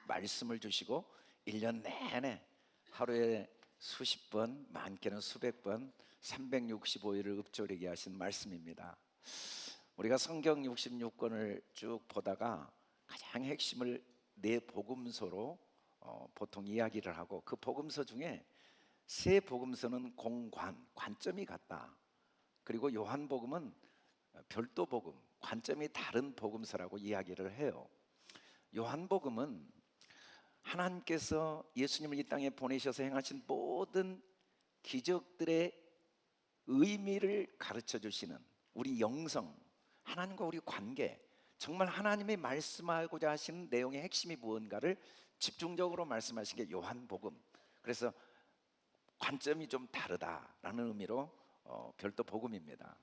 말씀을 주시고 1년 내내 하루에 수십 번, 많게는 수백 번 365일을 읊조리게 하신 말씀입니다. 우리가 성경 66권을 쭉 보다가 가장 핵심을 네 복음서로 보통 이야기를 하고, 그 복음서 중에 세 복음서는 관점이 같다. 그리고 요한복음은 별도 복음, 관점이 다른 복음서라고 이야기를 해요. 요한복음은 하나님께서 예수님을 이 땅에 보내셔서 행하신 모든 기적들의 의미를 가르쳐 주시는 우리 영성, 하나님과 우리 관계, 정말 하나님이 말씀하고자 하시는 내용의 핵심이 무언가를 집중적으로 말씀하신 게 요한복음. 그래서 관점이 좀 다르다라는 의미로 별도 복음입니다.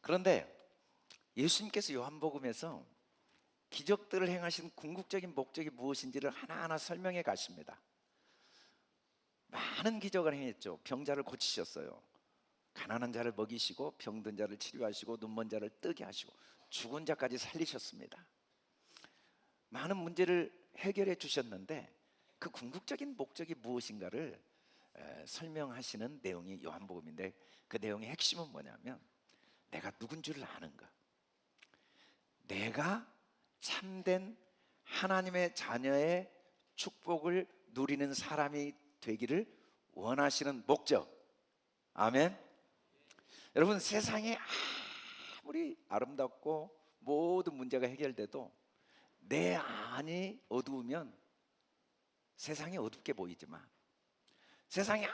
그런데 예수님께서 요한복음에서 기적들을 행하신 궁극적인 목적이 무엇인지를 하나하나 설명해 가십니다. 많은 기적을 행했죠. 병자를 고치셨어요. 가난한 자를 먹이시고, 병든 자를 치료하시고, 눈먼 자를 뜨게 하시고, 죽은 자까지 살리셨습니다. 많은 문제를 해결해 주셨는데 그 궁극적인 목적이 무엇인가를 설명하시는 내용이 요한복음인데, 그 내용의 핵심은 뭐냐면 내가 누군 줄을 아는 것, 내가 참된 하나님의 자녀의 축복을 누리는 사람이 되기를 원하시는 목적. 아멘. 여러분, 세상에 아무리 아름답고 모든 문제가 해결돼도 내 안이 어두우면 세상이 어둡게 보이지만, 세상이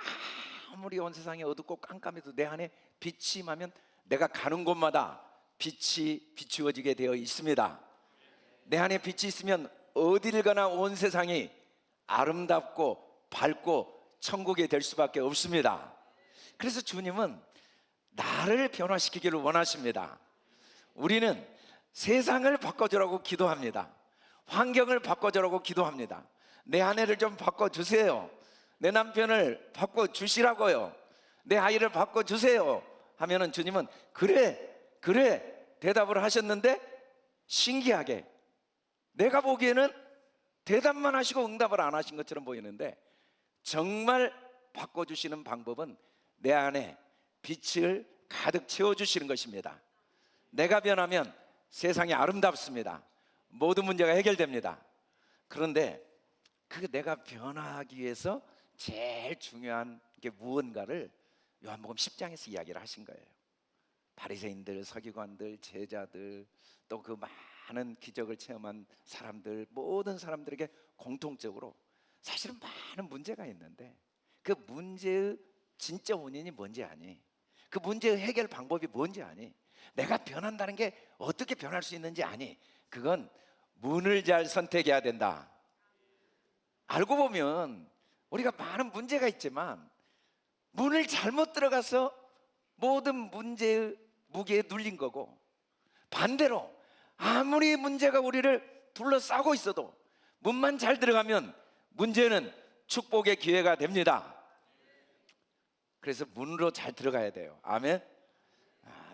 아무리 온 세상이 어둡고 깜깜해도 내 안에 빛이 임하면 내가 가는 곳마다 빛이 비추어지게 되어 있습니다. 내 안에 빛이 있으면 어디를 가나 온 세상이 아름답고 밝고 천국이 될 수밖에 없습니다. 그래서 주님은 나를 변화시키기를 원하십니다. 우리는 세상을 바꿔주라고 기도합니다. 환경을 바꿔주라고 기도합니다. 내 아내를 좀 바꿔주세요. 내 남편을 바꿔주시라고요. 내 아이를 바꿔주세요 하면은 주님은 그래 대답을 하셨는데, 신기하게 내가 보기에는 대답만 하시고 응답을 안 하신 것처럼 보이는데, 정말 바꿔주시는 방법은 내 안에 빛을 가득 채워주시는 것입니다. 내가 변하면 세상이 아름답습니다. 모든 문제가 해결됩니다. 그런데 그 내가 변화하기 위해서 제일 중요한 게 무언가를 요한복음 10장에서 이야기를 하신 거예요. 바리새인들, 서기관들, 제자들, 또 그 많은 기적을 체험한 사람들, 모든 사람들에게 공통적으로 사실은 많은 문제가 있는데, 그 문제의 진짜 원인이 뭔지 아니? 그 문제의 해결 방법이 뭔지 아니? 내가 변한다는 게 어떻게 변할 수 있는지 아니? 그건 문을 잘 선택해야 된다. 알고 보면 우리가 많은 문제가 있지만 문을 잘못 들어가서 모든 문제의 무게에 눌린 거고, 반대로 아무리 문제가 우리를 둘러싸고 있어도 문만 잘 들어가면 문제는 축복의 기회가 됩니다. 그래서 문으로 잘 들어가야 돼요. 아멘.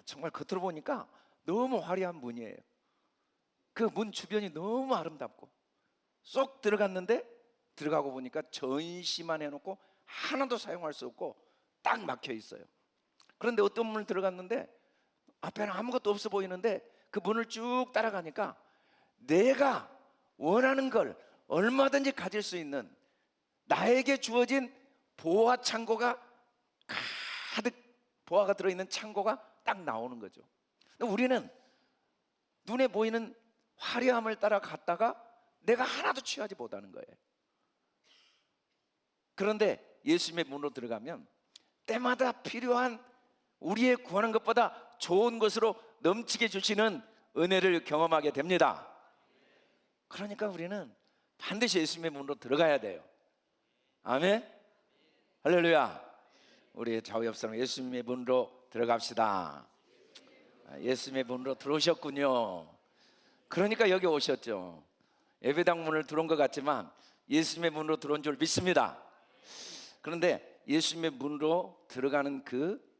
정말 겉으로 보니까 너무 화려한 문이에요. 그 문 주변이 너무 아름답고, 쏙 들어갔는데 들어가고 보니까 전시만 해놓고 하나도 사용할 수 없고 딱 막혀 있어요. 그런데 어떤 문을 들어갔는데 앞에는 아무것도 없어 보이는데, 그 문을 쭉 따라가니까 내가 원하는 걸 얼마든지 가질 수 있는, 나에게 주어진 보화 창고가 가득, 보화가 들어있는 창고가 딱 나오는 거죠. 우리는 눈에 보이는 화려함을 따라 갔다가 내가 하나도 취하지 못하는 거예요. 그런데 예수님의 문으로 들어가면 때마다 필요한, 우리의 구하는 것보다 좋은 것으로 넘치게 주시는 은혜를 경험하게 됩니다. 그러니까 우리는 반드시 예수님의 문으로 들어가야 돼요. 아멘. 할렐루야. 우리 좌우 옆 사람, 예수님의 문으로 들어갑시다. 예수님의 문으로 들어오셨군요. 그러니까 여기 오셨죠. 예배당 문을 들어온 것 같지만 예수님의 문으로 들어온 줄 믿습니다. 그런데 예수님의 문으로 들어가는 그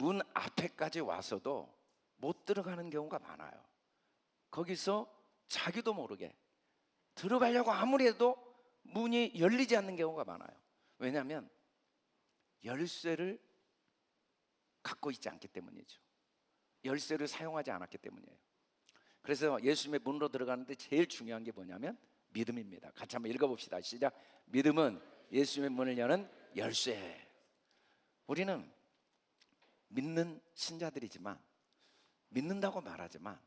문 앞에까지 와서도 못 들어가는 경우가 많아요. 거기서 자기도 모르게 들어가려고 아무리 해도 문이 열리지 않는 경우가 많아요. 왜냐하면 열쇠를 갖고 있지 않기 때문이죠. 열쇠를 사용하지 않았기 때문이에요. 그래서 예수님의 문으로 들어가는데 제일 중요한 게 뭐냐면 믿음입니다. 같이 한번 읽어봅시다. 시작. 믿음은 예수님의 문을 여는 열쇠. 우리는 믿는 신자들이지만, 믿는다고 말하지만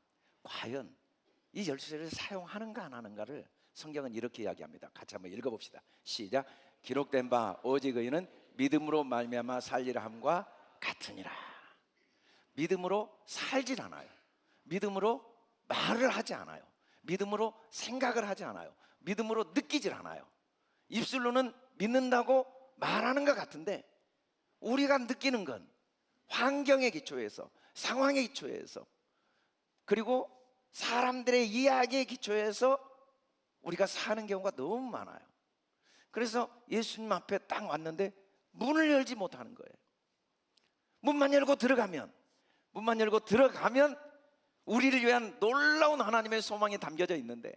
과연 이 열쇠를 사용하는가 안 하는가를 성경은 이렇게 이야기합니다. 같이 한번 읽어봅시다. 시작. 기록된 바 오직 의인은 믿음으로 말미암아 살리라 함과 같으니라. 믿음으로 살질 않아요. 믿음으로 말을 하지 않아요. 믿음으로 생각을 하지 않아요. 믿음으로 느끼질 않아요. 입술로는 믿는다고 말하는 것 같은데 우리가 느끼는 건 환경의 기초에서, 상황의 기초에서, 그리고 사람들의 이야기의 기초에서 우리가 사는 경우가 너무 많아요. 그래서 예수님 앞에 딱 왔는데 문을 열지 못하는 거예요. 문만 열고 들어가면 우리를 위한 놀라운 하나님의 소망이 담겨져 있는데,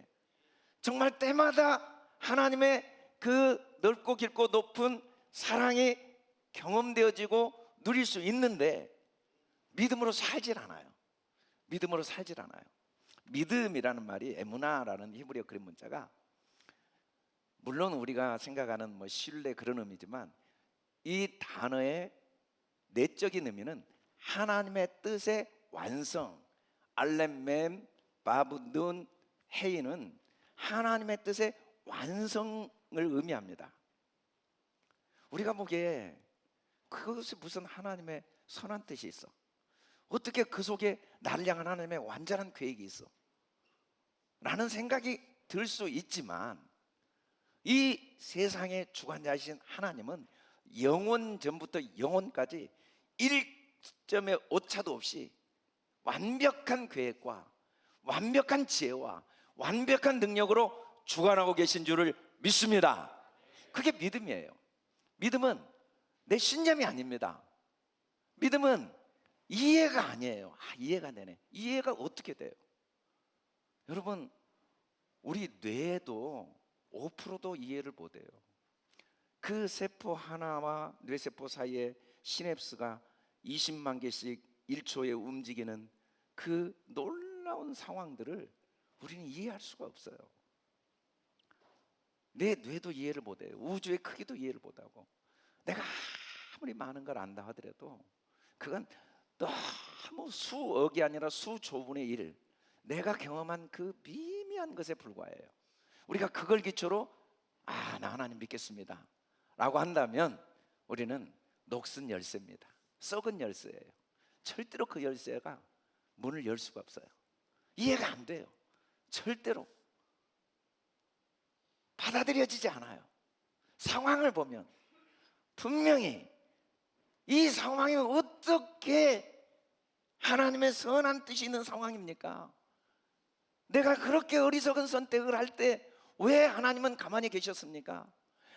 정말 때마다 하나님의 그 넓고 깊고 높은 사랑이 경험되어지고 누릴 수 있는데 믿음으로 살질 않아요. 믿음으로 살질 않아요. 믿음이라는 말이 에무나라는 히브리어 그린 문자가, 물론 우리가 생각하는 뭐 신뢰 그런 의미지만 이 단어의 내적인 의미는 하나님의 뜻의 완성, 알렘mem 바브눈 헤이는 하나님의 뜻의 완성을 의미합니다. 우리가 보기에 그것이 무슨 하나님의 선한 뜻이 있어? 어떻게 그 속에 나를 향한 하나님의 완전한 계획이 있어? 라는 생각이 들 수 있지만, 이 세상의 주관자이신 하나님은 영원 전부터 영원까지 1점의 오차도 없이 완벽한 계획과 완벽한 지혜와 완벽한 능력으로 주관하고 계신 줄을 믿습니다. 그게 믿음이에요. 믿음은 내 신념이 아닙니다. 믿음은 이해가 아니에요. 이해가 되네. 이해가 어떻게 돼요? 여러분, 우리 뇌에도 5%도 이해를 못해요. 그 세포 하나와 뇌세포 사이에 시냅스가 20만 개씩 1초에 움직이는 그 놀라운 상황들을 우리는 이해할 수가 없어요. 내 뇌도 이해를 못해요. 우주의 크기도 이해를 못하고, 내가 아무리 많은 걸 안다 하더라도 그건 너무 수억이 아니라 수조분의 1, 내가 경험한 그 미미한 것에 불과해요. 우리가 그걸 기초로 나 하나님 믿겠습니다 라고 한다면 우리는 녹슨 열쇠입니다. 썩은 열쇠예요. 절대로 그 열쇠가 문을 열 수가 없어요. 이해가 안 돼요. 절대로 받아들여지지 않아요. 상황을 보면 분명히 이 상황이 어떻게 하나님의 선한 뜻이 있는 상황입니까? 내가 그렇게 어리석은 선택을 할 때 왜 하나님은 가만히 계셨습니까?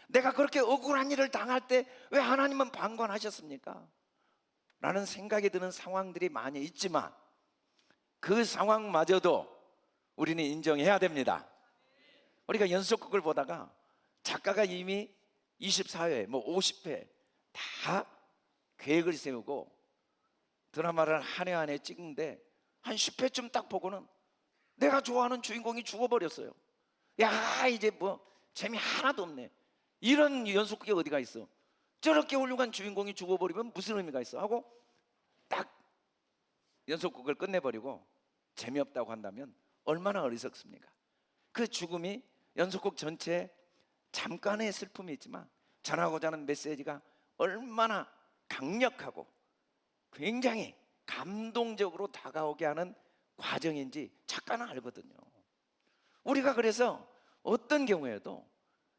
내가 그렇게 억울한 일을 당할 때 왜 하나님은 방관하셨습니까? 라는 생각이 드는 상황들이 많이 있지만 그 상황마저도 우리는 인정해야 됩니다. 우리가 연속극을 보다가 작가가 이미 24회, 50회 다 계획을 세우고 드라마를 한 해 한 해 찍는데 한 10회쯤 딱 보고는 내가 좋아하는 주인공이 죽어버렸어요. 야, 이제 뭐 재미 하나도 없네. 이런 연속극이 어디가 있어? 저렇게 훌륭한 주인공이 죽어버리면 무슨 의미가 있어? 하고 딱 연속극을 끝내버리고 재미없다고 한다면 얼마나 어리석습니까? 그 죽음이 연속극 전체에 잠깐의 슬픔이 있지만 전하고자 하는 메시지가 얼마나 강력하고 굉장히 감동적으로 다가오게 하는 과정인지 작가는 알거든요. 우리가 그래서 어떤 경우에도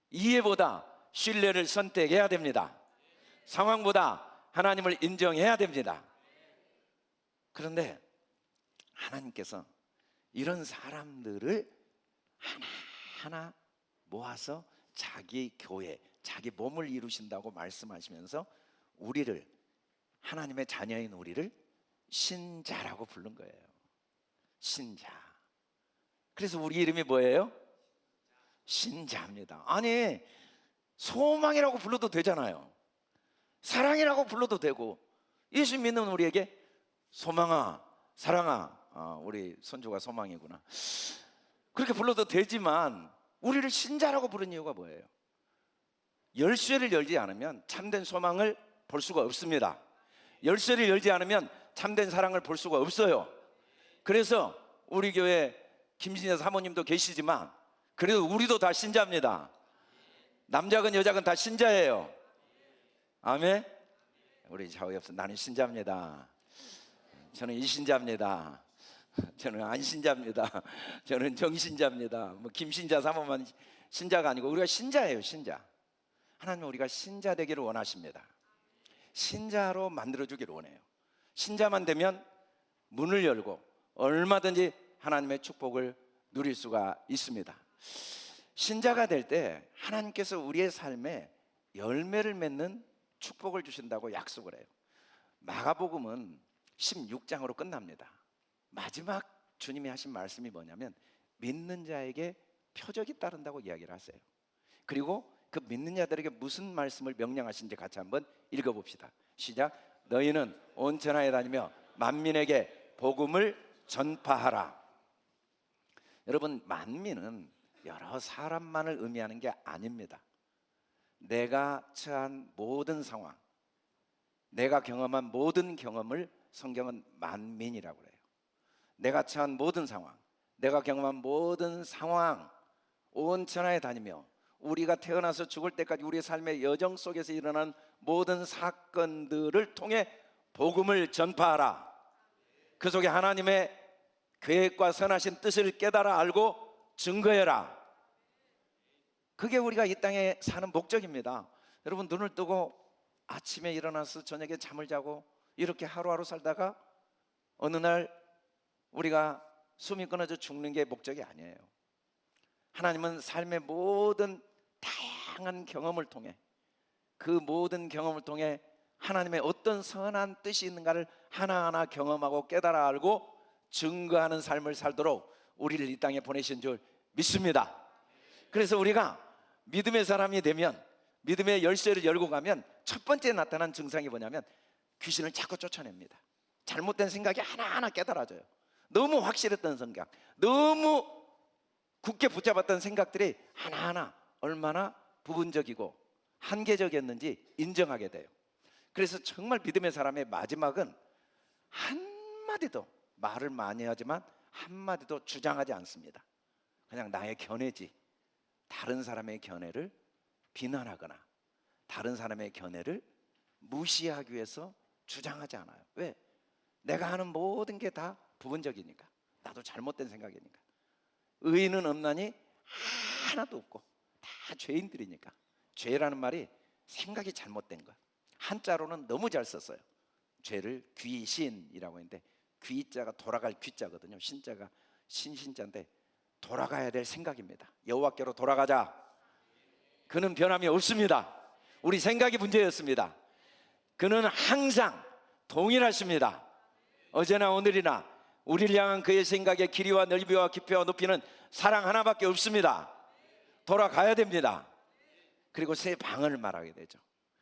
이해보다 신뢰를 선택해야 됩니다. 상황보다 하나님을 인정해야 됩니다. 그런데 하나님께서 이런 사람들을 하나하나 모아서 자기 교회, 자기 몸을 이루신다고 말씀하시면서 우리를, 하나님의 자녀인 우리를 신자라고 부른 거예요. 신자. 그래서 우리 이름이 뭐예요? 신자입니다. 아니, 소망이라고 불러도 되잖아요. 사랑이라고 불러도 되고, 예수 믿는 우리에게 소망아, 사랑아, 우리 손주가 소망이구나, 그렇게 불러도 되지만 우리를 신자라고 부른 이유가 뭐예요? 열쇠를 열지 않으면 참된 소망을 볼 수가 없습니다. 열쇠를 열지 않으면 참된 사랑을 볼 수가 없어요. 그래서 우리 교회 김신자 사모님도 계시지만 그래도 우리도 다 신자입니다. 남자건 여자건 다 신자예요. 아멘. 우리 좌우 옆서 나는 신자입니다. 저는 이신자입니다. 저는 안신자입니다. 저는 정신자입니다. 뭐 김신자 사모만 신자가 아니고 우리가 신자예요. 신자. 하나님은 우리가 신자 되기를 원하십니다. 신자로 만들어주기를 원해요. 신자만 되면 문을 열고 얼마든지 하나님의 축복을 누릴 수가 있습니다. 신자가 될 때 하나님께서 우리의 삶에 열매를 맺는 축복을 주신다고 약속을 해요. 마가복음은 16장으로 끝납니다. 마지막 주님이 하신 말씀이 뭐냐면 믿는 자에게 표적이 따른다고 이야기를 하세요. 그리고 그 믿는 자들에게 무슨 말씀을 명령하신지 같이 한번 읽어봅시다. 시작. 너희는 온 천하에 다니며 만민에게 복음을 전파하라. 여러분, 만민은 여러 사람만을 의미하는 게 아닙니다. 내가 처한 모든 상황, 내가 경험한 모든 경험을 성경은 만민이라고 그래요. 내가 처한 모든 상황, 내가 경험한 모든 상황, 온 천하에 다니며 우리가 태어나서 죽을 때까지 우리의 삶의 여정 속에서 일어난 모든 사건들을 통해 복음을 전파하라. 그 속에 하나님의 계획과 선하신 뜻을 깨달아 알고 증거해라. 그게 우리가 이 땅에 사는 목적입니다. 여러분, 눈을 뜨고 아침에 일어나서 저녁에 잠을 자고 이렇게 하루하루 살다가 어느 날 우리가 숨이 끊어져 죽는 게 목적이 아니에요. 하나님은 삶의 모든 다양한 경험을 통해, 그 모든 경험을 통해 하나님의 어떤 선한 뜻이 있는가를 하나하나 경험하고 깨달아 알고 증거하는 삶을 살도록 우리를 이 땅에 보내신 줄 믿습니다. 그래서 우리가 믿음의 사람이 되면, 믿음의 열쇠를 열고 가면 첫 번째 나타난 증상이 뭐냐면 귀신을 자꾸 쫓아냅니다. 잘못된 생각이 하나하나 깨달아져요. 너무 확실했던 생각, 너무 굳게 붙잡았던 생각들이 하나하나 얼마나 부분적이고 한계적이었는지 인정하게 돼요. 그래서 정말 믿음의 사람의 마지막은 한마디도, 말을 많이 하지만 한마디도 주장하지 않습니다. 그냥 나의 견해지, 다른 사람의 견해를 비난하거나 다른 사람의 견해를 무시하기 위해서 주장하지 않아요. 왜? 내가 하는 모든 게 다 부분적이니까, 나도 잘못된 생각이니까. 의인은 없나니 하나도 없고 다 죄인들이니까. 죄라는 말이 생각이 잘못된 것, 한자로는 너무 잘 썼어요. 죄를 귀신이라고 했는데 귀자가 돌아갈 귀자거든요. 신자가 신신자인데 돌아가야 될 생각입니다. 여호와께로 돌아가자. 그는 변함이 없습니다. 우리 생각이 문제였습니다. 그는 항상 동일하십니다. 어제나 오늘이나 우리를 향한 그의 생각의 길이와 넓이와 깊이와 높이는 사랑 하나밖에 없습니다. 돌아가야 됩니다. 그리고 새 방언을 말하게 되죠.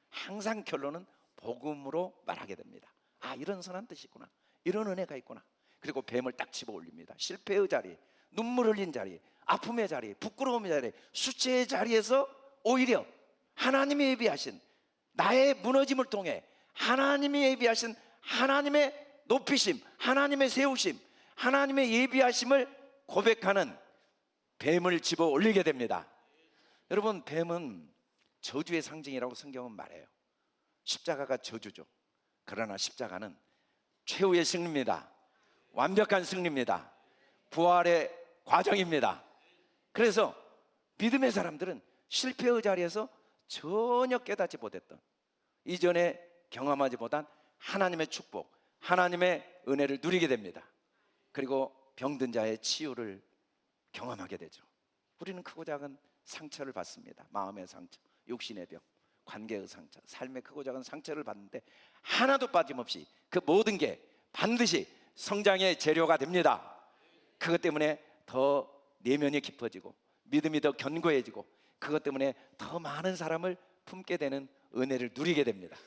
항상 결론은 복음으로 말하게 됩니다. 아, 이런 선한 뜻이 있구나, 이런 은혜가 있구나. 그리고 뱀을 딱 집어 올립니다. 실패의 자리, 눈물 흘린 자리, 아픔의 자리, 부끄러움의 자리, 수치의 자리에서 오히려 하나님이 예비하신, 나의 무너짐을 통해 하나님이 예비하신 하나님의 높이심, 하나님의 세우심, 하나님의 예비하심을 고백하는 뱀을 집어 올리게 됩니다. 여러분, 뱀은 저주의 상징이라고 성경은 말해요. 십자가가 저주죠. 그러나 십자가는 최후의 승리입니다. 완벽한 승리입니다. 부활의 과정입니다. 그래서 믿음의 사람들은 실패의 자리에서 전혀 깨닫지 못했던, 이전에 경험하지 못한 하나님의 축복, 하나님의 은혜를 누리게 됩니다. 그리고 병든 자의 치유를 경험하게 되죠. 우리는 크고 작은 상처를 받습니다. 마음의 상처, 육신의 병, 관계의 상처, 삶의 크고 작은 상처를 받는데 하나도 빠짐없이 그 모든 게 반드시 성장의 재료가 됩니다. 그것 때문에 더 내면이 깊어지고 믿음이 더 견고해지고 그것 때문에 더 많은 사람을 품게 되는 은혜를 누리게 됩니다.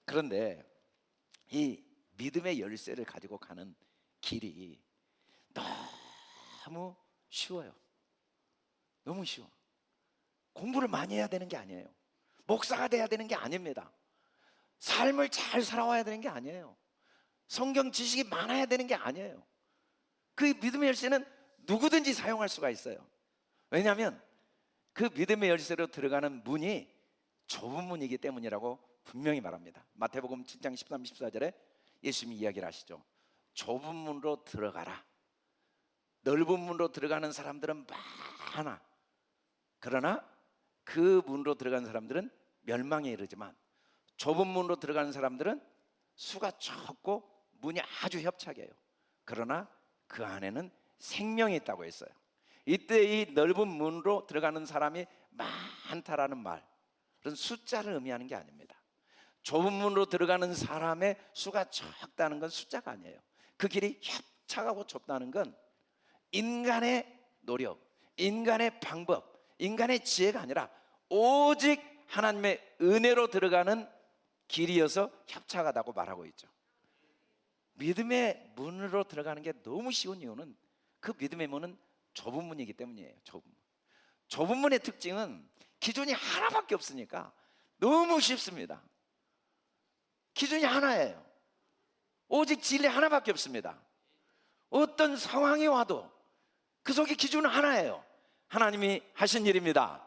그런데 이 믿음의 열쇠를 가지고 가는 길이 너무 쉬워요. 너무 쉬워. 공부를 많이 해야 되는 게 아니에요. 목사가 돼야 되는 게 아닙니다. 삶을 잘 살아와야 되는 게 아니에요. 성경 지식이 많아야 되는 게 아니에요. 그 믿음의 열쇠는 누구든지 사용할 수가 있어요. 왜냐하면 그 믿음의 열쇠로 들어가는 문이 좁은 문이기 때문이라고 분명히 말합니다. 마태복음 7장 13, 14절에 예수님이 이야기를 하시죠. 좁은 문으로 들어가라. 넓은 문으로 들어가는 사람들은 많아. 그러나 그 문으로 들어가는 사람들은 멸망에 이르지만 좁은 문으로 들어가는 사람들은 수가 적고 문이 아주 협착해요. 그러나 그 안에는 생명이 있다고 했어요. 이때 이 넓은 문으로 들어가는 사람이 많다라는 말은 숫자를 의미하는 게 아닙니다. 좁은 문으로 들어가는 사람의 수가 적다는 건 숫자가 아니에요. 그 길이 협착하고 좁다는 건 인간의 노력, 인간의 방법, 인간의 지혜가 아니라 오직 하나님의 은혜로 들어가는 길이어서 협착하다고 말하고 있죠. 믿음의 문으로 들어가는 게 너무 쉬운 이유는 그 믿음의 문은 좁은 문이기 때문이에요. 좁은 문. 좁은 문의 특징은 기준이 하나밖에 없으니까 너무 쉽습니다. 기준이 하나예요. 오직 진리 하나밖에 없습니다. 어떤 상황이 와도 그 속에 기준은 하나예요. 하나님이 하신 일입니다.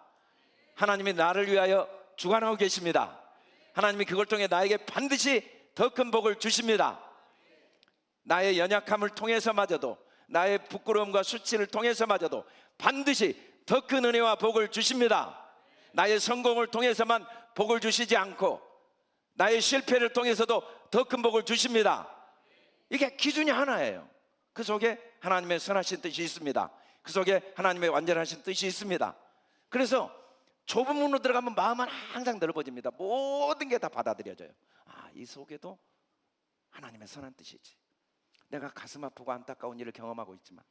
하나님이 나를 위하여 주관하고 계십니다. 하나님이 그걸 통해 나에게 반드시 더 큰 복을 주십니다. 나의 연약함을 통해서마저도, 나의 부끄러움과 수치를 통해서마저도 반드시 더 큰 은혜와 복을 주십니다. 나의 성공을 통해서만 복을 주시지 않고 나의 실패를 통해서도 더 큰 복을 주십니다. 이게 기준이 하나예요. 그 속에 하나님의 선하신 뜻이 있습니다. 그 속에 하나님의 완전하신 뜻이 있습니다. 그래서 좁은 문으로 들어가면 마음은 항상 넓어집니다. 모든 게 다 받아들여져요. 이 속에도 하나님의 선한 뜻이지. 내가 가슴 아프고 안타까운 일을 경험하고 있지만,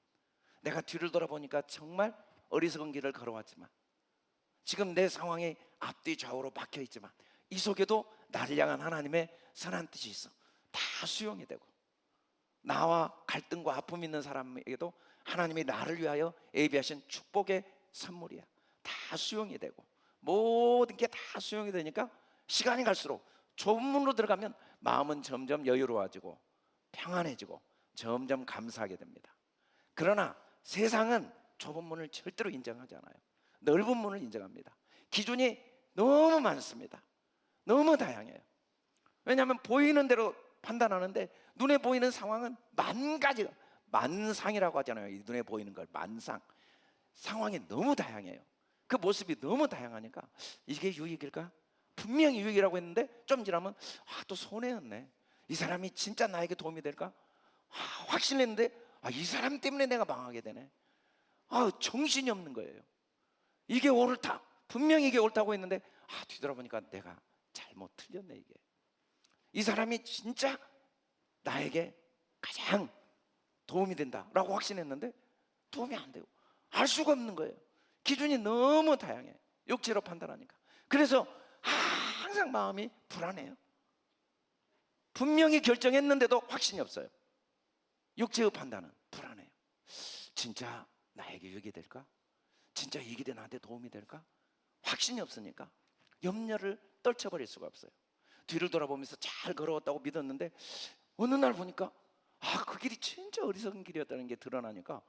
내가 뒤를 돌아보니까 정말 어리석은 길을 걸어왔지만, 지금 내 상황이 앞뒤 좌우로 막혀 있지만 이 속에도 나를 향한 하나님의 선한 뜻이 있어. 다 수용이 되고, 나와 갈등과 아픔이 있는 사람에게도 하나님이 나를 위하여 예비하신 축복의 선물이야. 다 수용이 되고, 모든 게 다 수용이 되니까 시간이 갈수록 좁은 문으로 들어가면 마음은 점점 여유로워지고 평안해지고 점점 감사하게 됩니다. 그러나 세상은 좁은 문을 절대로 인정하지 않아요. 넓은 문을 인정합니다. 기준이 너무 많습니다. 너무 다양해요. 왜냐하면 보이는 대로 판단하는데 눈에 보이는 상황은 만 가지가, 만상이라고 하잖아요. 이 눈에 보이는 걸 만상. 상황이 너무 다양해요. 그 모습이 너무 다양하니까 이게 유익일까? 분명히 유익이라고 했는데 좀 지나면 또 손해였네. 이 사람이 진짜 나에게 도움이 될까? 확신했는데 이 사람 때문에 내가 망하게 되네. 정신이 없는 거예요. 이게 옳다, 분명히 이게 옳다고 했는데 뒤돌아보니까 내가 잘못 틀렸네. 이게 이 사람이 진짜 나에게 가장 도움이 된다라고 확신했는데 도움이 안 되고, 알 수가 없는 거예요. 기준이 너무 다양해. 육체로 판단하니까. 그래서 항상 마음이 불안해요. 분명히 결정했는데도 확신이 없어요. 육체의 판단은 불안해요. 진짜 나에게 유익이 될까? 진짜 이 길이 나한테 도움이 될까? 확신이 없으니까 염려를 떨쳐버릴 수가 없어요. 뒤를 돌아보면서 잘 걸어왔다고 믿었는데 어느 날 보니까 그 길이 진짜 어리석은 길이었다는 게 드러나니까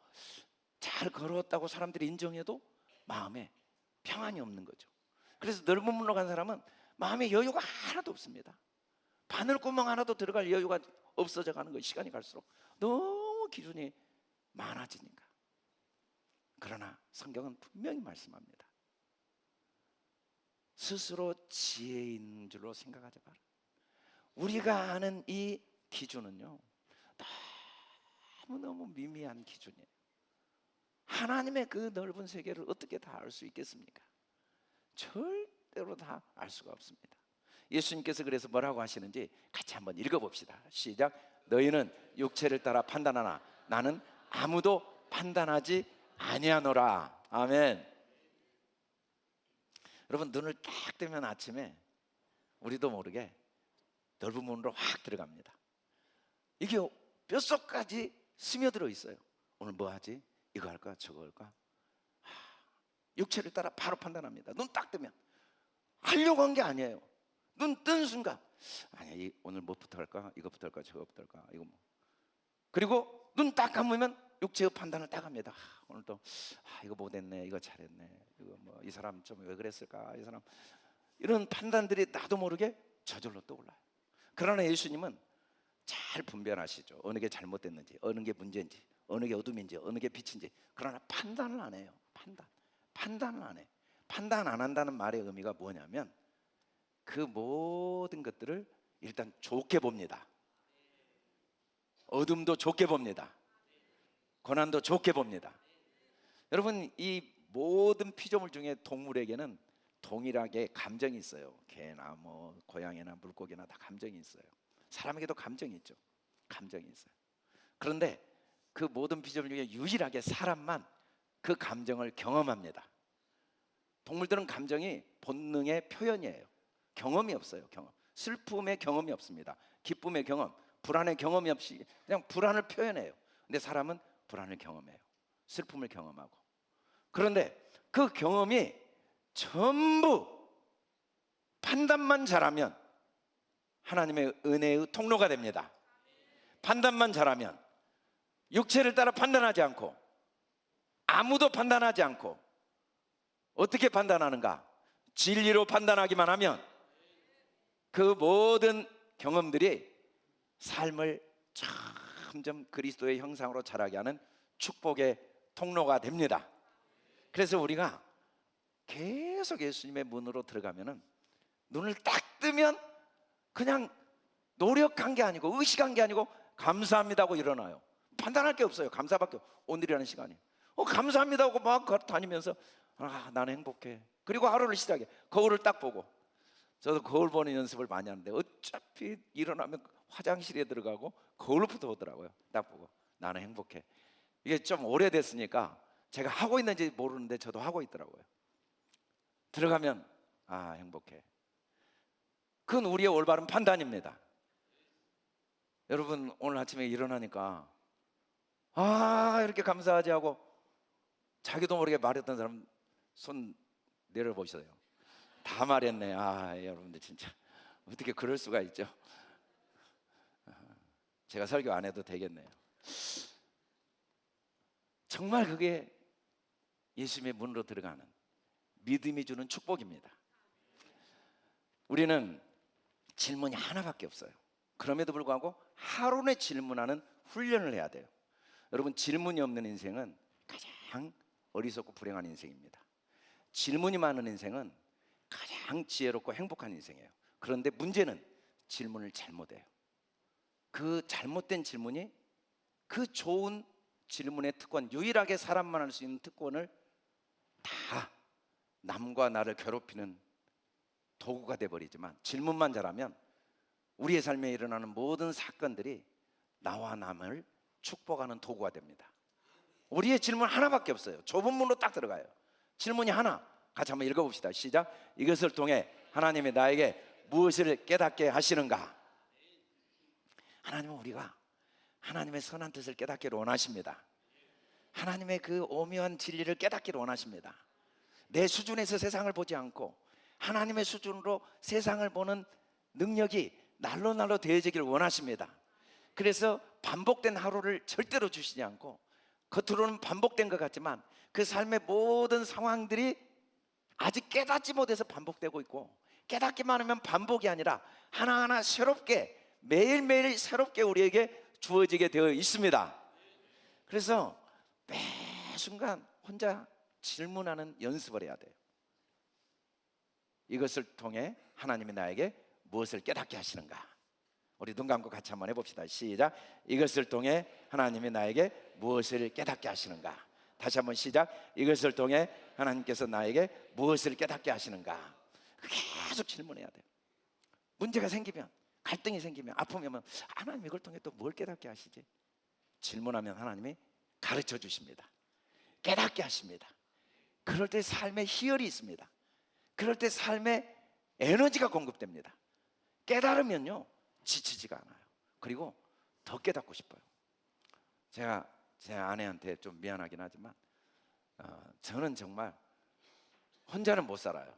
잘 걸어왔다고 사람들이 인정해도 마음에 평안이 없는 거죠. 그래서 넓은 문으로 간 사람은 마음에 여유가 하나도 없습니다. 바늘구멍 하나도 들어갈 여유가 없어져 가는 거예요. 시간이 갈수록 너무 기준이 많아지니까. 그러나 성경은 분명히 말씀합니다. 스스로 지혜 있는 줄로 생각하지 마라. 우리가 아는 이 기준은요, 너무너무 미미한 기준이에요. 하나님의 그 넓은 세계를 어떻게 다 알 수 있겠습니까? 절대로 다 알 수가 없습니다. 예수님께서 그래서 뭐라고 하시는지 같이 한번 읽어봅시다. 시작. 너희는 육체를 따라 판단하나 나는 아무도 판단하지 아니하노라. 아멘. 여러분, 눈을 딱 뜨면 아침에 우리도 모르게 넓은 문으로 확 들어갑니다. 이게 뼛속까지 스며들어 있어요. 오늘 뭐 하지? 이거 할까? 저거 할까? 육체를 따라 바로 판단합니다. 눈 딱 뜨면. 하려고 한 게 아니에요. 눈 뜬 순간, 아니, 오늘 뭐부터 할까? 이거부터 할까? 저거부터 할까? 이거 뭐. 그리고 눈 딱 감으면 육체의 판단을 딱 합니다. 오늘도 이거 못했네, 이거 잘했네, 이거 뭐 이 사람 좀 왜 그랬을까, 이 사람, 이런 판단들이 나도 모르게 저절로 떠올라요. 그러나 예수님은 잘 분별하시죠. 어느 게 잘못됐는지, 어느 게 문제인지, 어느 게 어둠인지, 어느 게 빛인지. 그러나 판단을 안 해요. 판단을 안 해. 판단 안 한다는 말의 의미가 뭐냐면 그 모든 것들을 일단 좋게 봅니다. 어둠도 좋게 봅니다. 고난도 좋게 봅니다. 여러분, 이 모든 피조물 중에 동물에게는 동일하게 감정이 있어요. 개나 뭐 고양이나 물고기나 다 감정이 있어요. 사람에게도 감정이 있죠. 감정이 있어요. 그런데 그 모든 피조물 중에 유일하게 사람만 그 감정을 경험합니다. 동물들은 감정이 본능의 표현이에요. 경험이 없어요. 경험. 슬픔의 경험이 없습니다. 기쁨의 경험, 불안의 경험이 없이 그냥 불안을 표현해요. 근데 사람은 불안을 경험해요. 슬픔을 경험하고. 그런데 그 경험이 전부 판단만 잘하면 하나님의 은혜의 통로가 됩니다. 판단만 잘하면, 육체를 따라 판단하지 않고, 아무도 판단하지 않고, 어떻게 판단하는가? 진리로 판단하기만 하면 그 모든 경험들이 삶을 점점 그리스도의 형상으로 자라게 하는 축복의 통로가 됩니다. 그래서 우리가 계속 예수님의 문으로 들어가면은 눈을 딱 뜨면 그냥 노력한 게 아니고 의식한 게 아니고 감사합니다 하고 일어나요. 판단할 게 없어요. 감사밖에. 오늘이라는 시간이 감사합니다 하고 막 다니면서 나는 행복해. 그리고 하루를 시작해. 거울을 딱 보고, 저도 거울 보는 연습을 많이 하는데 어차피 일어나면 화장실에 들어가고 거울부터 보더라고요. 딱 보고 나는 행복해. 이게 좀 오래됐으니까 제가 하고 있는지 모르는데 저도 하고 있더라고요. 들어가면 행복해. 그건 우리의 올바른 판단입니다. 여러분, 오늘 아침에 일어나니까 이렇게 감사하지 하고 자기도 모르게 말했던 사람 손 내려보세요. 다 말했네. 여러분들 진짜 어떻게 그럴 수가 있죠? 제가 설교 안 해도 되겠네요. 정말 그게 예수님의 문으로 들어가는 믿음이 주는 축복입니다. 우리는 질문이 하나밖에 없어요. 그럼에도 불구하고 하루에 질문하는 훈련을 해야 돼요. 여러분, 질문이 없는 인생은 가장 어리석고 불행한 인생입니다. 질문이 많은 인생은 가장 지혜롭고 행복한 인생이에요. 그런데 문제는 질문을 잘못해요. 그 잘못된 질문이 그 좋은 질문의 특권, 유일하게 사람만 할 수 있는 특권을 다 남과 나를 괴롭히는 도구가 돼버리지만, 질문만 잘하면 우리의 삶에 일어나는 모든 사건들이 나와 남을 축복하는 도구가 됩니다. 우리의 질문 하나밖에 없어요. 좁은 문으로 딱 들어가요. 질문이 하나. 같이 한번 읽어봅시다. 시작. 이것을 통해 하나님이 나에게 무엇을 깨닫게 하시는가? 하나님은 우리가 하나님의 선한 뜻을 깨닫기를 원하십니다. 하나님의 그 오묘한 진리를 깨닫기를 원하십니다. 내 수준에서 세상을 보지 않고 하나님의 수준으로 세상을 보는 능력이 날로 더해지기를 원하십니다. 그래서 반복된 하루를 절대로 주시지 않고, 겉으로는 반복된 것 같지만 그 삶의 모든 상황들이 아직 깨닫지 못해서 반복되고 있고, 깨닫기만 하면 반복이 아니라 하나하나 새롭게, 매일매일 새롭게 우리에게 주어지게 되어 있습니다. 그래서 매 순간 혼자 질문하는 연습을 해야 돼요. 이것을 통해 하나님이 나에게 무엇을 깨닫게 하시는가? 우리 눈 감고 같이 한번 해봅시다. 시작. 이것을 통해 하나님이 나에게 무엇을 깨닫게 하시는가? 다시 한번 시작. 이것을 통해 하나님께서 나에게 무엇을 깨닫게 하시는가? 계속 질문해야 돼요. 문제가 생기면, 갈등이 생기면, 아픔이 오면 하나님 이걸 통해 또 뭘 깨닫게 하시지? 질문하면 하나님이 가르쳐 주십니다. 깨닫게 하십니다. 그럴 때 삶의 희열이 있습니다. 그럴 때 삶의 에너지가 공급됩니다. 깨달으면요 지치지가 않아요. 그리고 더 깨닫고 싶어요. 제가 제 아내한테 좀 미안하긴 하지만 저는 정말 혼자는 못 살아요.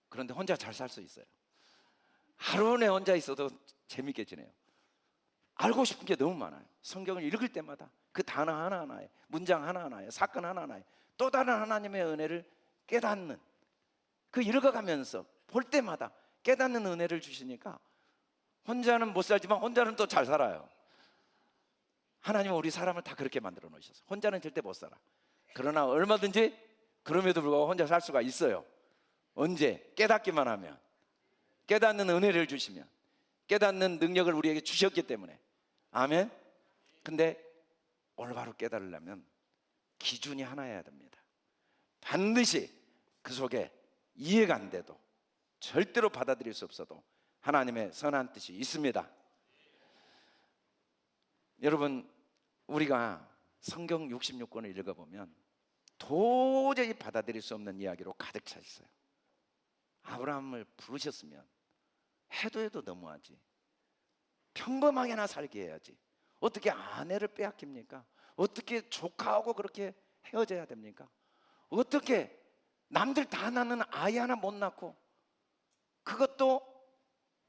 그런데 혼자 잘 살 수 있어요. 하루 내 혼자 있어도 재밌게 지내요. 알고 싶은 게 너무 많아요. 성경을 읽을 때마다 그 단어 하나하나에, 문장 하나하나에, 사건 하나하나에 또 다른 하나님의 은혜를 깨닫는, 그 읽어가면서 볼 때마다 깨닫는 은혜를 주시니까 혼자는 못 살지만 혼자는 또 잘 살아요. 하나님은 우리 사람을 다 그렇게 만들어 놓으셨어요. 혼자는 절대 못 살아. 그러나 얼마든지 그럼에도 불구하고 혼자 살 수가 있어요. 언제? 깨닫기만 하면, 깨닫는 은혜를 주시면, 깨닫는 능력을 우리에게 주셨기 때문에. 아멘. 근데 올바로 깨달으려면 기준이 하나여야 됩니다. 반드시 그 속에 이해가 안 돼도, 절대로 받아들일 수 없어도 하나님의 선한 뜻이 있습니다. 여러분, 우리가 성경 66권을 읽어보면 도저히 받아들일 수 없는 이야기로 가득 차 있어요. 아브라함을 부르셨으면 해도 너무하지, 평범하게나 살게 해야지. 어떻게 아내를 빼앗깁니까? 어떻게 조카하고 그렇게 헤어져야 됩니까? 어떻게 남들 다 낳는 아이 하나 못 낳고, 그것도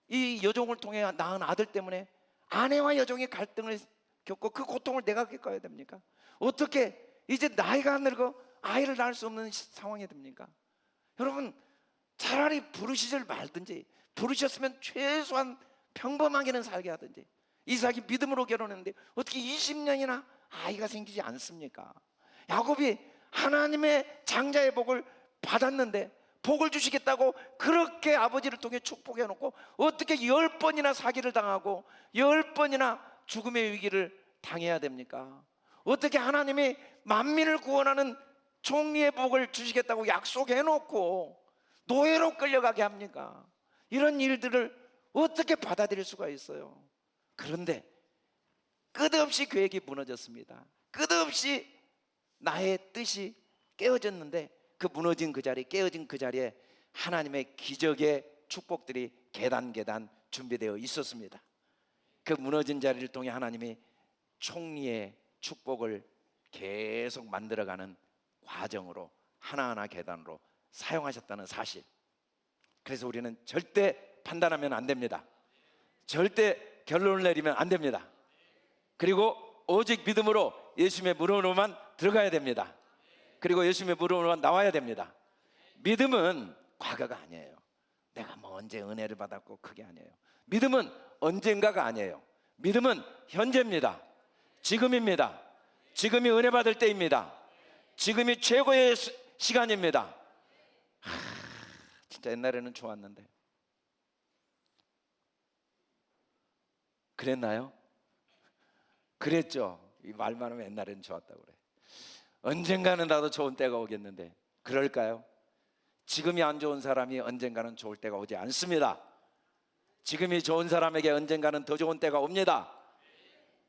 이 여종을 통해 낳은 아들 때문에 아내와 여종이 갈등을 겪고 그 고통을 내가 겪어야 됩니까? 어떻게 이제 나이가 늙어 아이를 낳을 수 없는 상황이 됩니까? 여러분, 차라리 부르시질 말든지, 부르셨으면 최소한 평범하게는 살게 하든지. 이삭이 믿음으로 결혼했는데 어떻게 20년이나 아이가 생기지 않습니까? 야곱이 하나님의 장자의 복을 받았는데, 복을 주시겠다고 그렇게 아버지를 통해 축복해 놓고 어떻게 10번이나 사기를 당하고 10번이나 죽음의 위기를 당해야 됩니까? 어떻게 하나님이 만민을 구원하는 총리의 복을 주시겠다고 약속해 놓고 노예로 끌려가게 합니까? 이런 일들을 어떻게 받아들일 수가 있어요? 그런데 끝없이 계획이 무너졌습니다. 끝없이 나의 뜻이 깨어졌는데, 그 무너진 그 자리, 깨어진 그 자리에 하나님의 기적의 축복들이 계단 준비되어 있었습니다. 그 무너진 자리를 통해 하나님이 총리의 축복을 계속 만들어가는 과정으로 하나하나 계단으로 사용하셨다는 사실. 그래서 우리는 절대 판단하면 안 됩니다. 절대 결론을 내리면 안 됩니다. 그리고 오직 믿음으로 예수님의 무릎으로만 들어가야 됩니다. 그리고 예수님의 무릎으로만 나와야 됩니다. 믿음은 과거가 아니에요. 내가 뭐 언제 은혜를 받았고, 그게 아니에요. 믿음은 언젠가가 아니에요. 믿음은 현재입니다. 지금입니다. 지금이 은혜 받을 때입니다. 지금이 최고의 시간입니다. 진짜 옛날에는 좋았는데. 그랬나요? 그랬죠. 이 말만 하면 옛날에는 좋았다고 그래. 언젠가는 나도 좋은 때가 오겠는데, 그럴까요? 지금이 안 좋은 사람이 언젠가는 좋을 때가 오지 않습니다. 지금이 좋은 사람에게 언젠가는 더 좋은 때가 옵니다.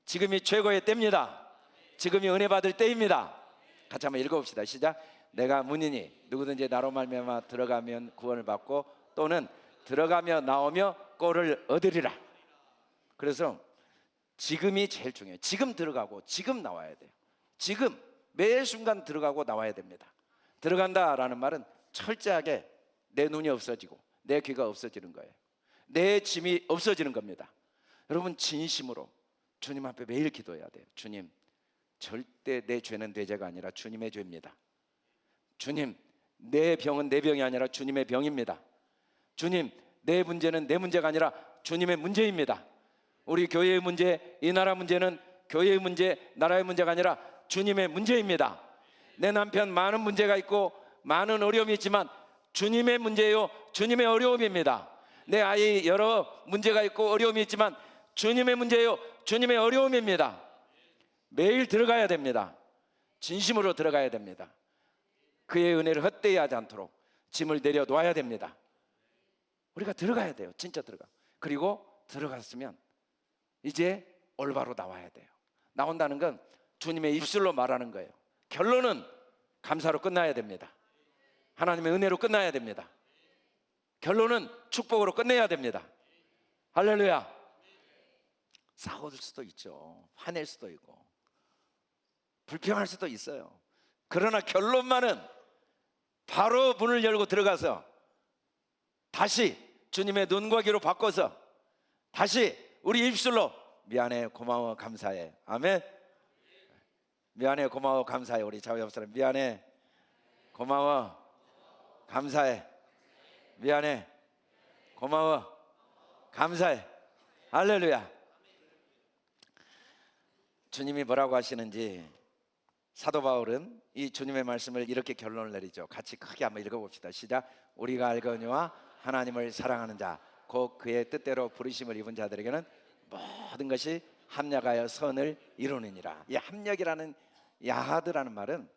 지금이 최고의 때입니다. 지금이 은혜 받을 때입니다. 같이 한번 읽어봅시다. 시작. 내가 문이니 누구든지 나로 말미암아 들어가면 구원을 받고 또는 들어가며 나오며 꼴을 얻으리라. 그래서 지금이 제일 중요해요. 지금 들어가고 지금 나와야 돼요. 지금 매 순간 들어가고 나와야 됩니다. 들어간다라는 말은 철저하게 내 눈이 없어지고 내 귀가 없어지는 거예요. 내 짐이 없어지는 겁니다. 여러분, 진심으로 주님 앞에 매일 기도해야 돼요. 주님, 절대 내 죄는 내 죄가 아니라 주님의 죄입니다. 주님, 내 병은 내 병이 아니라 주님의 병입니다. 주님, 내 문제는 내 문제가 아니라 주님의 문제입니다. 우리 교회의 문제, 이 나라 문제는 교회의 문제, 나라의 문제가 아니라 주님의 문제입니다. 내 남편 많은 문제가 있고 많은 어려움이 있지만 주님의 문제예요. 주님의 어려움입니다. 내 아이 여러 문제가 있고 어려움이 있지만 주님의 문제예요. 주님의 어려움입니다. 매일 들어가야 됩니다. 진심으로 들어가야 됩니다. 그의 은혜를 헛되이 하지 않도록 짐을 내려놓아야 됩니다. 우리가 들어가야 돼요. 진짜 들어가. 그리고 들어갔으면 이제 올바로 나와야 돼요. 나온다는 건 주님의 입술로 말하는 거예요. 결론은 감사로 끝나야 됩니다. 하나님의 은혜로 끝나야 됩니다. 결론은 축복으로 끝내야 됩니다. 할렐루야. 싸울 수도 있죠. 화낼 수도 있고 불평할 수도 있어요. 그러나 결론만은 바로 문을 열고 들어가서 다시 주님의 눈과 귀로 바꿔서 다시 우리 입술로 미안해, 고마워, 감사해. 아멘. 미안해, 고마워, 감사해. 우리 좌우 옆 사람 미안해, 고마워, 감사해. 미안해, 고마워, 감사해. 할렐루야. 주님이 뭐라고 하시는지 사도 바울은 이 주님의 말씀을 이렇게 결론을 내리죠. 같이 크게 한번 읽어봅시다. 시작. 우리가 알거니와 하나님을 사랑하는 자 곧 그의 뜻대로 부르심을 입은 자들에게는 모든 것이 합력하여 선을 이루느니라. 이 합력이라는 야하드라는 말은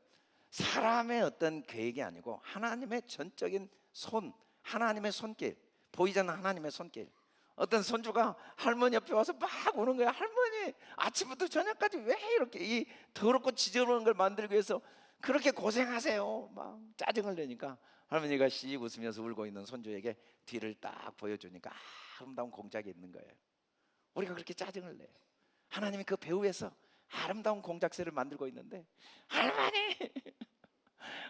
사람의 어떤 계획이 아니고 하나님의 전적인 손, 하나님의 손길, 보이지 않는 하나님의 손길. 어떤 손주가 할머니 옆에 와서 막 우는 거야. 할머니, 아침부터 저녁까지 왜 이렇게 이 더럽고 지저분한 걸 만들기 위해서 그렇게 고생하세요? 막 짜증을 내니까 할머니가 씩 웃으면서 울고 있는 손주에게 뒤를 딱 보여주니까 아름다운 공작이 있는 거예요. 우리가 그렇게 짜증을 내요. 하나님이 그 배후에서 아름다운 공작새를 만들고 있는데 할머니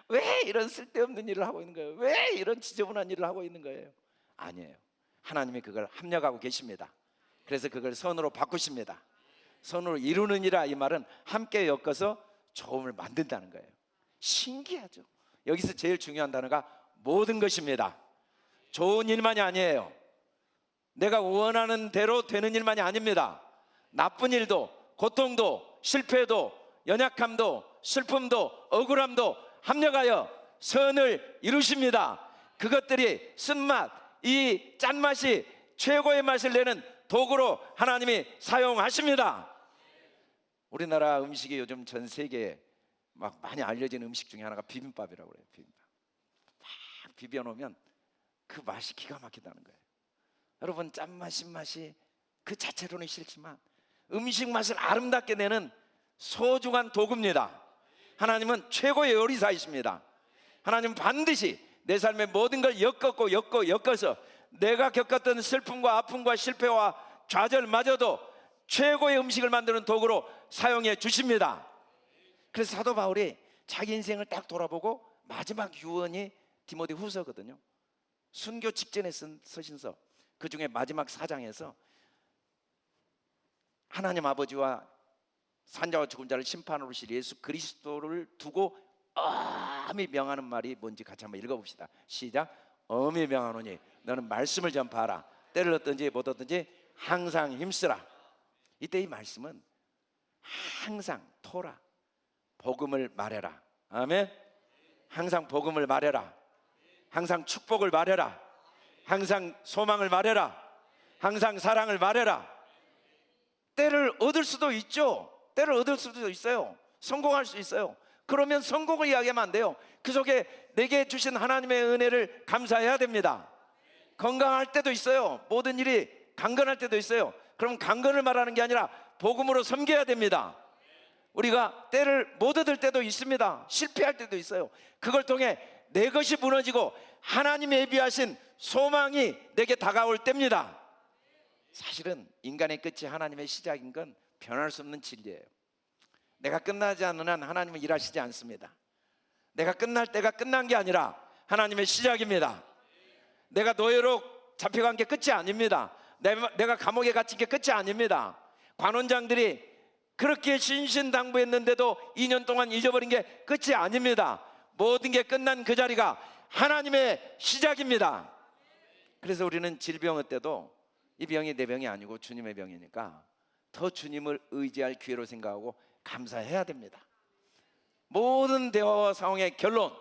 왜 이런 쓸데없는 일을 하고 있는 거예요? 왜 이런 지저분한 일을 하고 있는 거예요? 아니에요. 하나님이 그걸 합력하고 계십니다. 그래서 그걸 선으로 바꾸십니다. 선으로 이루느니라, 이 말은 함께 엮어서 좋음을 만든다는 거예요. 신기하죠. 여기서 제일 중요한 단어가 모든 것입니다. 좋은 일만이 아니에요. 내가 원하는 대로 되는 일만이 아닙니다. 나쁜 일도, 고통도, 실패도, 연약함도, 슬픔도, 억울함도 합력하여 선을 이루십니다. 그것들이 쓴맛, 이 짠맛이 최고의 맛을 내는 도구로 하나님이 사용하십니다. 우리나라 음식이 요즘 전 세계에 막 많이 알려진 음식 중에 하나가 비빔밥이라고 그래요. 비빔밥 막 비벼놓으면 그 맛이 기가 막히다는 거예요. 여러분, 짠맛, 신맛이 그 자체로는 싫지만 음식 맛을 아름답게 내는 소중한 도구입니다. 하나님은 최고의 요리사이십니다. 하나님은 반드시 내 삶의 모든 걸 엮어서 내가 겪었던 슬픔과 아픔과 실패와 좌절마저도 최고의 음식을 만드는 도구로 사용해 주십니다. 그래서 사도 바울이 자기 인생을 딱 돌아보고 마지막 유언이 디모데 후서거든요. 순교 직전에 쓴 서신서, 그 중에 마지막 4장에서 하나님 아버지와 산자와 죽은 자를 심판으로 오실 예수 그리스도를 두고 엄히 명하는 말이 뭔지 같이 한번 읽어봅시다. 시작. 엄히 명하노니 너는 말씀을 전파하라. 때를 얻든지 못 얻든지 항상 힘쓰라. 이때 이 말씀은 항상 토라, 복음을 말해라. 아멘. 항상 복음을 말해라. 항상 축복을 말해라. 항상 소망을 말해라. 항상 사랑을 말해라. 때를 얻을 수도 있죠. 때를 얻을 수도 있어요. 성공할 수 있어요. 그러면 성공을 이야기하면 안 돼요. 그 속에 내게 주신 하나님의 은혜를 감사해야 됩니다. 건강할 때도 있어요. 모든 일이 강건할 때도 있어요. 그럼 강건을 말하는 게 아니라 복음으로 섬겨야 됩니다. 우리가 때를 못 얻을 때도 있습니다. 실패할 때도 있어요. 그걸 통해 내 것이 무너지고 하나님이 예비하신 소망이 내게 다가올 때입니다. 사실은 인간의 끝이 하나님의 시작인 건 변할 수 없는 진리예요. 내가 끝나지 않는 한 하나님은 일하시지 않습니다. 내가 끝날 때가 끝난 게 아니라 하나님의 시작입니다. 내가 노예로 잡혀간 게 끝이 아닙니다. 내가 감옥에 갇힌 게 끝이 아닙니다. 관원장들이 그렇게 신신당부했는데도 2년 동안 잊어버린 게 끝이 아닙니다. 모든 게 끝난 그 자리가 하나님의 시작입니다. 그래서 우리는 질병 때도 이 병이 내 병이 아니고 주님의 병이니까 더 주님을 의지할 기회로 생각하고 감사해야 됩니다. 모든 대화와 상황의 결론,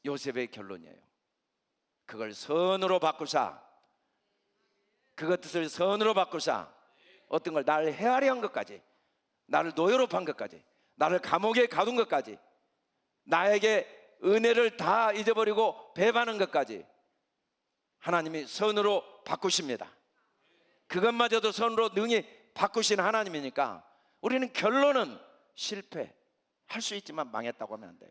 요셉의 결론이에요. 그걸 선으로 바꾸사, 그것 뜻을 선으로 바꾸사, 어떤 걸 나를 헤아려 한 것까지, 나를 노예로 판 것까지, 나를 감옥에 가둔 것까지, 나에게 은혜를 다 잊어버리고 배반한 것까지 하나님이 선으로 바꾸십니다. 그것마저도 선으로 능히 바꾸신 하나님이니까 우리는 결론은 실패, 할 수 있지만 망했다고 하면 안 돼요.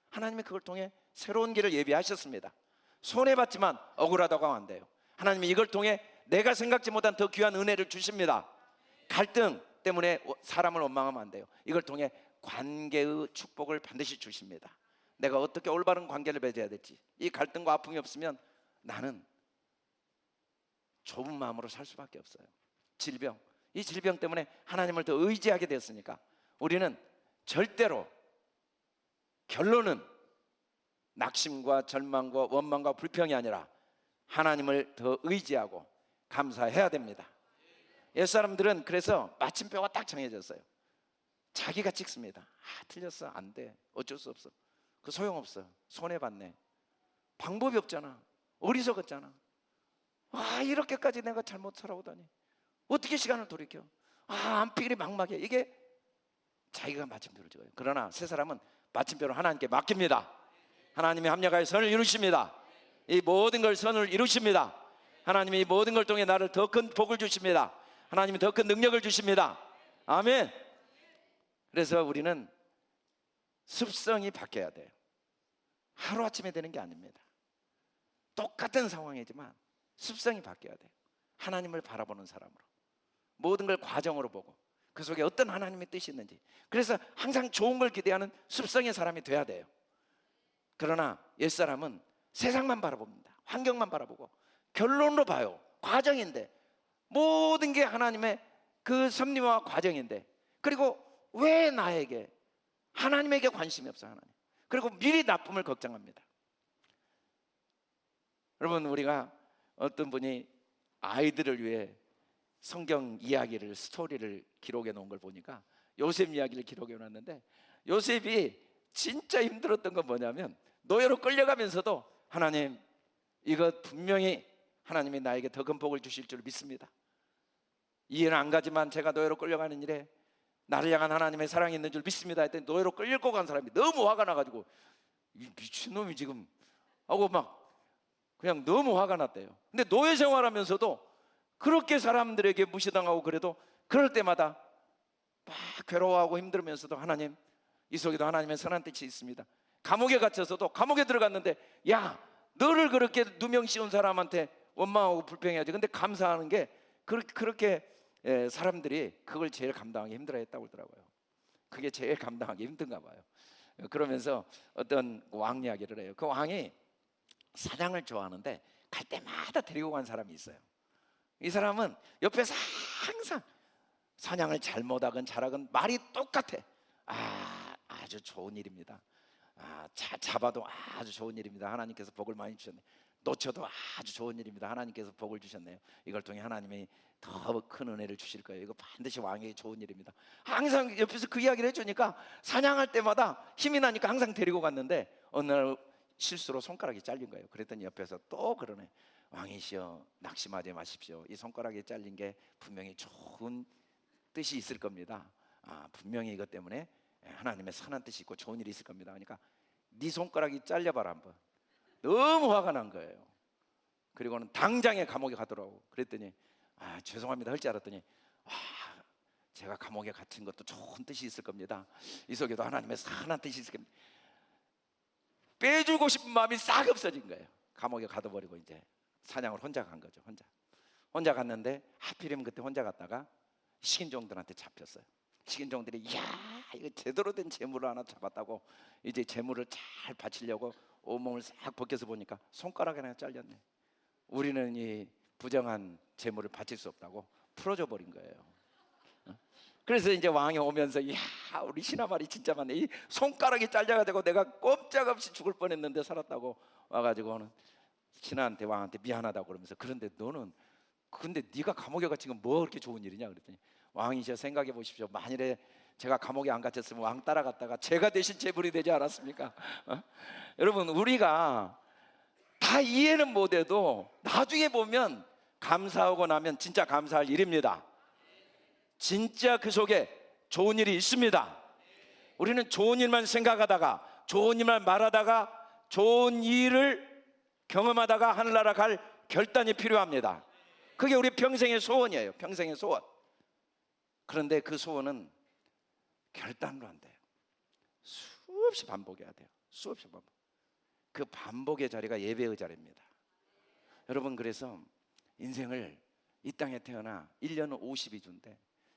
하나님이 그걸 통해 새로운 길을 예비하셨습니다. 손해봤지만 억울하다고 하면 안 돼요. 하나님이 이걸 통해 내가 생각지 못한 더 귀한 은혜를 주십니다. 갈등 때문에 사람을 원망하면 안 돼요. 이걸 통해 관계의 축복을 반드시 주십니다. 내가 어떻게 올바른 관계를 맺어야 될지, 이 갈등과 아픔이 없으면 나는 좁은 마음으로 살 수밖에 없어요. 질병, 이 질병 때문에 하나님을 더 의지하게 되었으니까 우리는 절대로, 결론은 낙심과 절망과 원망과 불평이 아니라 하나님을 더 의지하고 감사해야 됩니다. 옛사람들은 그래서 마침표가 딱 정해졌어요. 자기가 찍습니다. 틀렸어, 안 돼, 어쩔 수 없어, 그 소용없어, 손해봤네, 방법이 없잖아, 어리석었잖아, 이렇게까지 내가 잘못 살아오다니, 어떻게 시간을 돌이켜, 안필이 막막해. 이게 자기가 마침표를 찍어요. 그러나 새 사람은 마침표를 하나님께 맡깁니다. 하나님이 합력하여 선을 이루십니다. 이 모든 걸 선을 이루십니다. 하나님이 이 모든 걸 통해 나를 더 큰 복을 주십니다. 하나님이 더 큰 능력을 주십니다. 아멘. 그래서 우리는 습성이 바뀌어야 돼요. 하루아침에 되는 게 아닙니다. 똑같은 상황이지만 습성이 바뀌어야 돼요. 하나님을 바라보는 사람으로, 모든 걸 과정으로 보고 그 속에 어떤 하나님의 뜻이 있는지, 그래서 항상 좋은 걸 기대하는 습성의 사람이 돼야 돼요. 그러나 옛사람은 세상만 바라봅니다. 환경만 바라보고 결론으로 봐요. 과정인데, 모든 게 하나님의 그 섭리와 과정인데, 그리고 왜 나에게, 하나님에게 관심이 없어, 하나님. 그리고 미리 나쁨을 걱정합니다. 여러분, 우리가 어떤 분이 아이들을 위해 성경 이야기를, 스토리를 기록해 놓은 걸 보니까 요셉 이야기를 기록해 놨는데, 요셉이 진짜 힘들었던 건 뭐냐면, 노예로 끌려가면서도 하나님, 이것 분명히 하나님이 나에게 더 큰 복을 주실 줄 믿습니다. 이해는 안 가지만 제가 노예로 끌려가는 일에 나를 향한 하나님의 사랑이 있는 줄 믿습니다 했더니, 노예로 끌고 간 사람이 너무 화가 나가지고, 이 미친놈이 지금 하고 막 그냥 너무 화가 났대요. 근데 노예 생활하면서도 그렇게 사람들에게 무시당하고, 그래도 그럴 때마다 막 괴로워하고 힘들면서도, 하나님, 이 속에도 하나님의 선한 뜻이 있습니다. 감옥에 갇혀서도, 감옥에 들어갔는데, 야, 너를 그렇게 누명 씌운 사람한테 원망하고 불평해야지. 근데 감사하는 게, 그렇게 사람들이 그걸 제일 감당하기 힘들어했다고 그러더라고요. 그게 제일 감당하기 힘든가 봐요. 그러면서 어떤 왕 이야기를 해요. 그 왕이 사냥을 좋아하는데 갈 때마다 데리고 간 사람이 있어요. 이 사람은 옆에서 항상 사냥을 잘못하건 잘하건 말이 똑같아. 아주 좋은 일입니다. 잡아도 아주 좋은 일입니다. 하나님께서 복을 많이 주셨네. 놓쳐도 아주 좋은 일입니다. 하나님께서 복을 주셨네요. 이걸 통해 하나님이 더 큰 은혜를 주실 거예요. 이거 반드시 왕에게 좋은 일입니다. 항상 옆에서 그 이야기를 해주니까, 사냥할 때마다 힘이 나니까 항상 데리고 갔는데, 어느 날 실수로 손가락이 잘린 거예요. 그랬더니 옆에서 또 그러네. 왕이시여, 낙심하지 마십시오. 이 손가락이 잘린 게 분명히 좋은 뜻이 있을 겁니다. 분명히 이것 때문에 하나님의 선한 뜻이 있고 좋은 일이 있을 겁니다. 그러니까 네 손가락이 잘려봐라 한번. 너무 화가 난 거예요. 그리고는 당장에 감옥에 가더라고. 그랬더니 죄송합니다 할 줄 알았더니, 제가 감옥에 갇힌 것도 좋은 뜻이 있을 겁니다. 이 속에도 하나님의 선한 뜻이 있을 겁니다. 빼주고 싶은 마음이 싹 없어진 거예요. 감옥에 가둬버리고 이제 사냥을 혼자 간 거죠. 혼자 갔는데, 하필이면 그때 혼자 갔다가 식인종들한테 잡혔어요. 식인종들이, 이거 제대로 된 재물을 하나 잡았다고 이제 재물을 잘 바치려고 온몸을 싹 벗겨서 보니까 손가락이 하나 잘렸네. 우리는 이 부정한 재물을 바칠 수 없다고 풀어줘 버린 거예요. 그래서 이제 왕이 오면서, 우리 신하말이 진짜 많네. 이 손가락이 잘려가지고 내가 꼼짝없이 죽을 뻔했는데 살았다고 와가지고는 신하한테, 왕한테 미안하다고 그러면서, 그런데 너는, 근데 네가 감옥에 갇힌 건 뭐 그렇게 좋은 일이냐 그랬더니, 왕이셔, 생각해 보십시오. 만일에 제가 감옥에 안 갇혔으면 왕 따라갔다가 제가 대신 재물이 되지 않았습니까? 여러분, 우리가 다 이해는 못해도 나중에 보면, 감사하고 나면 진짜 감사할 일입니다. 진짜 그 속에 좋은 일이 있습니다. 우리는 좋은 일만 생각하다가, 좋은 일만 말하다가, 좋은 일을 경험하다가 하늘나라 갈 결단이 필요합니다. 그게 우리 평생의 소원이에요. 평생의 소원. 그런데 그 소원은 결단으로 안 돼요. 수없이 반복해야 돼요. 수없이 반복. 그 반복의 자리가 예배의 자리입니다. 여러분, 그래서 인생을 이 땅에 태어나 1년은 52주인데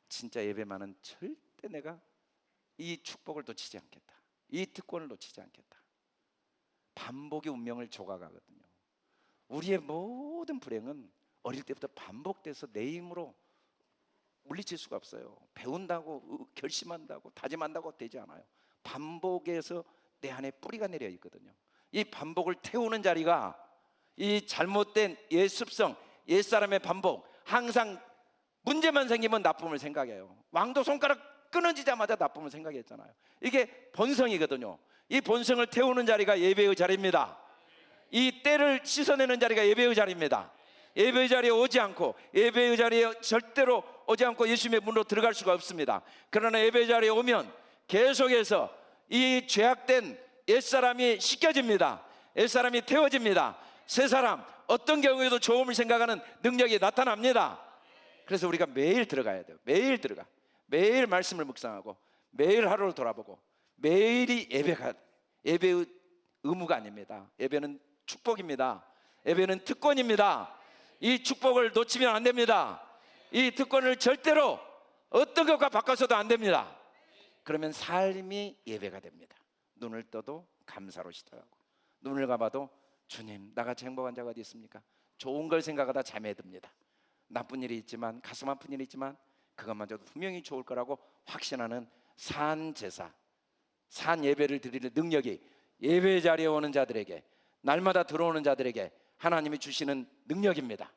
진짜 예배만은 절대 내가 이 축복을 놓치지 않겠다, 이 특권을 놓치지 않겠다. 반복이 운명을 조각하거든요. 우리의 모든 불행은 어릴 때부터 반복돼서 내 힘으로 물리칠 수가 없어요. 배운다고, 결심한다고, 다짐한다고 되지 않아요. 반복에서 내 안에 뿌리가 내려 있거든요. 이 반복을 태우는 자리가 이 잘못된 옛 습성, 옛 사람의 반복, 항상 문제만 생기면 나쁨을 생각해요. 왕도 손가락 끊어지자마자 나쁨을 생각했잖아요. 이게 본성이거든요. 이 본성을 태우는 자리가 예배의 자리입니다. 이 때를 씻어내는 자리가 예배의 자리입니다. 예배의 자리에 오지 않고, 예배의 자리에 절대로 오지 않고 예수님의 문으로 들어갈 수가 없습니다. 그러나 예배의 자리에 오면 계속해서 이 죄악된 옛사람이 씻겨집니다. 옛사람이 태워집니다. 새 사람, 어떤 경우에도 좋음을 생각하는 능력이 나타납니다. 그래서 우리가 매일 들어가야 돼요. 매일 들어가. 매일 말씀을 묵상하고, 매일 하루를 돌아보고, 매일이 예배의 의무가 아닙니다. 예배는 축복입니다. 예배는 특권입니다. 이 축복을 놓치면 안 됩니다. 이 특권을 절대로 어떤 것과 바꿔서도 안 됩니다. 그러면 삶이 예배가 됩니다. 눈을 떠도 감사로 시도하고, 눈을 감아도 주님, 나같이 행복한 자가 어디 있습니까? 좋은 걸 생각하다 잠에 듭니다. 나쁜 일이 있지만, 가슴 아픈 일이 있지만 그것마저도 분명히 좋을 거라고 확신하는 산 제사, 산 예배를 드리는 능력이 예배 자리에 오는 자들에게, 날마다 들어오는 자들에게 하나님이 주시는 능력입니다.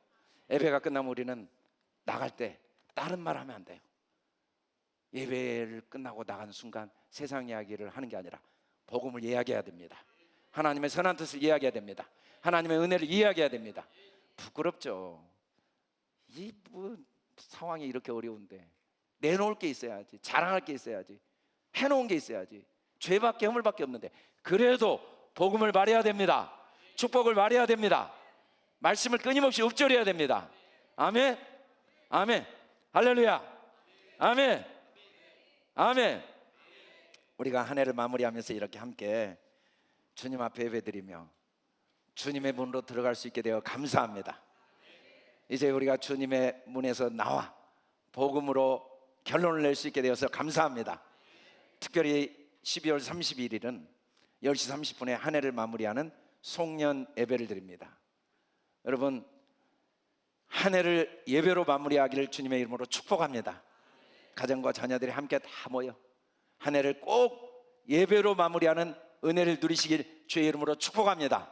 예배가 끝나면 우리는 나갈 때 다른 말 하면 안 돼요. 예배를 끝나고 나간 순간 세상 이야기를 하는 게 아니라 복음을 이야기해야 됩니다. 하나님의 선한 뜻을 이야기해야 됩니다. 하나님의 은혜를 이야기해야 됩니다. 부끄럽죠. 이 상황이 이렇게 어려운데 내놓을 게 있어야지, 자랑할 게 있어야지, 해놓은 게 있어야지. 죄밖에 허물밖에 없는데 그래도 복음을 말해야 됩니다. 축복을 말해야 됩니다. 말씀을 끊임없이 읊조려야 됩니다. 아멘, 아멘, 할렐루야, 아멘, 아멘. 우리가 한 해를 마무리하면서 이렇게 함께 주님 앞에 예배드리며 주님의 문으로 들어갈 수 있게 되어 감사합니다. 이제 우리가 주님의 문에서 나와 복음으로 결론을 낼 수 있게 되어서 감사합니다. 특별히 12월 31일은 10시 30분에 한 해를 마무리하는 송년 예배를 드립니다. 여러분, 한 해를 예배로 마무리하기를 주님의 이름으로 축복합니다. 가정과 자녀들이 함께 다 모여 한 해를 꼭 예배로 마무리하는 은혜를 누리시길 주의 이름으로 축복합니다.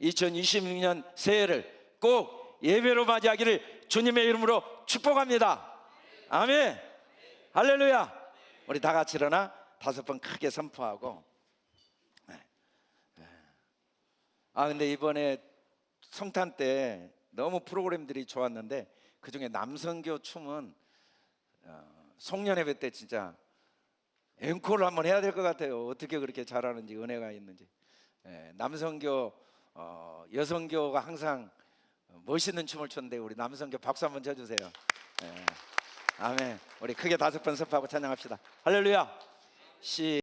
2026년 새해를 꼭 예배로 맞이하기를 주님의 이름으로 축복합니다. 아멘, 할렐루야. 우리 다 같이 일어나 5번 크게 선포하고. 근데 이번에 성탄 때 너무 프로그램들이 좋았는데 그중에 남성교 춤은 송년 예배 때 진짜 앵콜을 한번 해야 될 것 같아요. 어떻게 그렇게 잘하는지, 은혜가 있는지. 남성교, 여성교가 항상 멋있는 춤을 췄는데 우리 남성교 박수 한번 쳐주세요. 아멘. 우리 크게 5번 선포하고 찬양합시다. 할렐루야.